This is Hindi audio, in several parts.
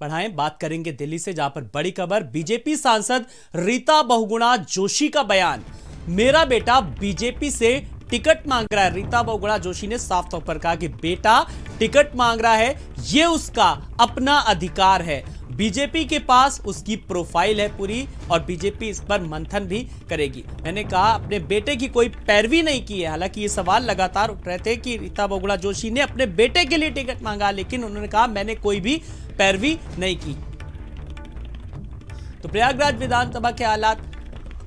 बढ़ाएं, बात करेंगे दिल्ली से, जहां पर बड़ी खबर बीजेपी सांसद रीता बहुगुणा जोशी का बयान। मेरा बेटा बीजेपी से टिकट मांग रहा है। रीता बहुगुणा जोशी ने साफ तौर पर कहा कि बेटा टिकट मांग रहा है, यह उसका अपना अधिकार है। बीजेपी के पास उसकी प्रोफाइल है पूरी और बीजेपी इस पर मंथन भी करेगी। मैंने कहा अपने बेटे की कोई पैरवी नहीं की है। हालांकि ये सवाल लगातार उठ रहे थे कि रीता बहुगुणा जोशी ने अपने बेटे के लिए टिकट मांगा, लेकिन उन्होंने कहा मैंने कोई भी पैरवी नहीं की। तो प्रयागराज विधानसभा के हालात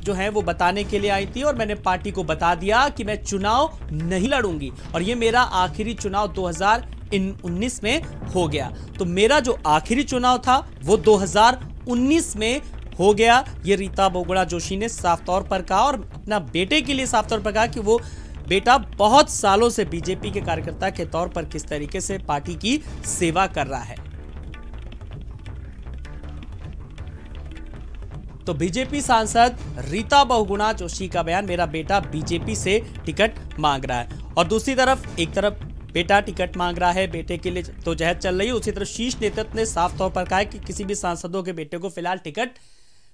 जो है वो बताने के लिए आई थी और मैंने पार्टी को बता दिया कि मैं चुनाव नहीं लड़ूंगी और ये मेरा आखिरी चुनाव 2019 में हो गया। तो मेरा जो आखिरी चुनाव था वो 2019 में हो गया। ये रीता बहुगुणा जोशी ने साफ तौर पर कहा और अपना बेटे के लिए साफ तौर पर कहा कि वो बेटा बहुत सालों से बीजेपी के कार्यकर्ता के तौर पर किस तरीके से पार्टी की सेवा कर रहा है। तो बीजेपी सांसद रीता बहुगुणा जोशी का बयान, मेरा बेटा बीजेपी से टिकट मांग रहा है। और दूसरी तरफ, एक तरफ बेटा टिकट मांग रहा है, बेटे के लिए तो जहद चल रही है, उसी तरफ शीर्ष नेतृत्व ने साफ तौर पर कहा है कि किसी भी सांसदों के बेटे को फिलहाल टिकट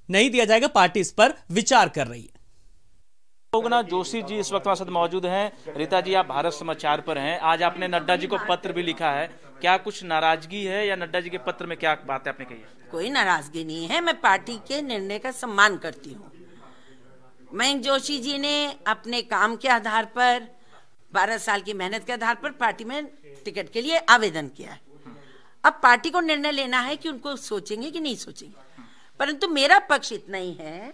नहीं दिया जाएगा। पार्टी इस पर विचार कर रही है। बहुगुणा जोशी जी इस वक्त हमारे साथ मौजूद हैं। रीता जी, आप भारत समाचार पर हैं। आज आपने नड्डा जी को पत्र भी लिखा है, क्या कुछ नाराजगी है या नड्डा जी के पत्र में क्या बात है आपने कही है? कोई नाराजगी नहीं है, मैं पार्टी के निर्णय का सम्मान करती हूँ। मयंक जोशी जी ने अपने काम के आधार पर 12 साल की मेहनत के आधार पर पार्टी में टिकट के लिए आवेदन किया है। अब पार्टी को निर्णय लेना है कि उनको सोचेंगे कि नहीं सोचेंगे। परंतु मेरा पक्ष इतना ही है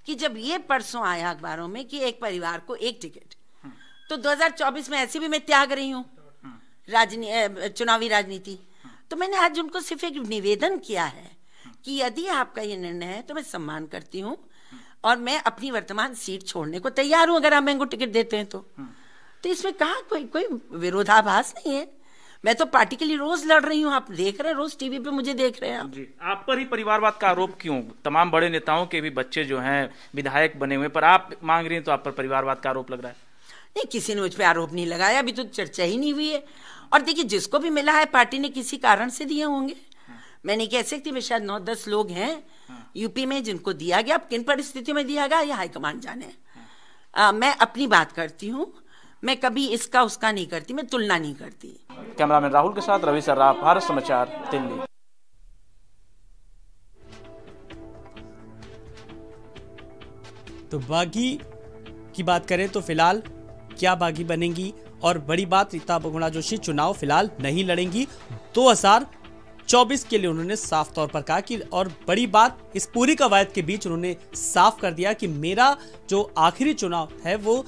कि जब ये परसों आया अखबारों में कि एक परिवार को एक टिकट, तो 2024 में ऐसे भी मैं त्याग रही हूँ चुनावी राजनीति। तो मैंने आज उनको सिर्फ एक निवेदन किया है कि यदि आपका ये निर्णय है तो मैं सम्मान करती हूँ और मैं अपनी वर्तमान सीट छोड़ने को तैयार हूँ अगर आप मेरे को टिकट देते हैं तो इसमें कहा कोई विरोधाभास नहीं है। मैं तो पार्टी के लिए रोज लड़ रही हूँ, आप देख रहे हैं, रोज टीवी पे मुझे देख रहे हैं आप। जी, आप पर ही परिवारवाद का आरोप क्यों? तमाम बड़े नेताओं के भी बच्चे जो हैं विधायक बने हुए, पर आप मांग रही हैं तो आप पर परिवारवाद का आरोप लग रहा है। नहीं, किसी ने मुझ पर आरोप नहीं लगाया, अभी तो चर्चा ही नहीं हुई है। और देखिए, जिसको भी मिला है पार्टी ने किसी कारण से दिए होंगे। मैं नहीं कह सकती, मैं शायद 9-10 लोग हैं यूपी में जिनको दिया गया। अब किन परिस्थितियों में दिया गया ये हाईकमान जाने। मैं अपनी बात करती हूँ, मैं कभी इसका उसका नहीं करती, मैं तुलना नहीं करती। कैमरामैन राहुल के साथ रवि सर्राफ, भारत समाचार, दिल्ली। तो बागी की बात करें तो फिलहाल क्या बागी बनेंगी? और बड़ी बात, रीता बहुगुणा जोशी चुनाव फिलहाल नहीं लड़ेंगी 2024 के लिए उन्होंने साफ तौर पर कहा कि, और बड़ी बात, इस पूरी कवायद के बीच उन्होंने साफ कर दिया कि मेरा जो आखिरी चुनाव है वो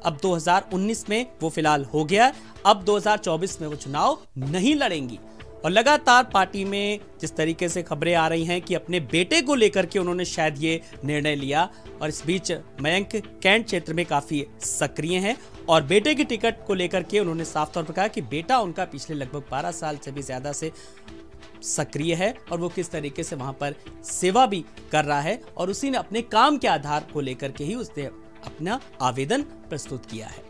अब 2019 में वो फिलहाल हो गया, अब 2024 में वो चुनाव नहीं लड़ेंगी। और लगातार पार्टी में जिस तरीके से खबरें आ रही हैं कि अपने बेटे को लेकर के उन्होंने शायद ये निर्णय लिया, और इस बीच मयंक कैंट क्षेत्र में काफी सक्रिय हैं और बेटे की टिकट को लेकर के उन्होंने साफ तौर पर कहा कि बेटा उनका पिछले लगभग 12 साल से भी ज्यादा से सक्रिय है और वो किस तरीके से वहां पर सेवा भी कर रहा है और उसी ने अपने काम के आधार को लेकर के ही उसने अपना आवेदन प्रस्तुत किया है।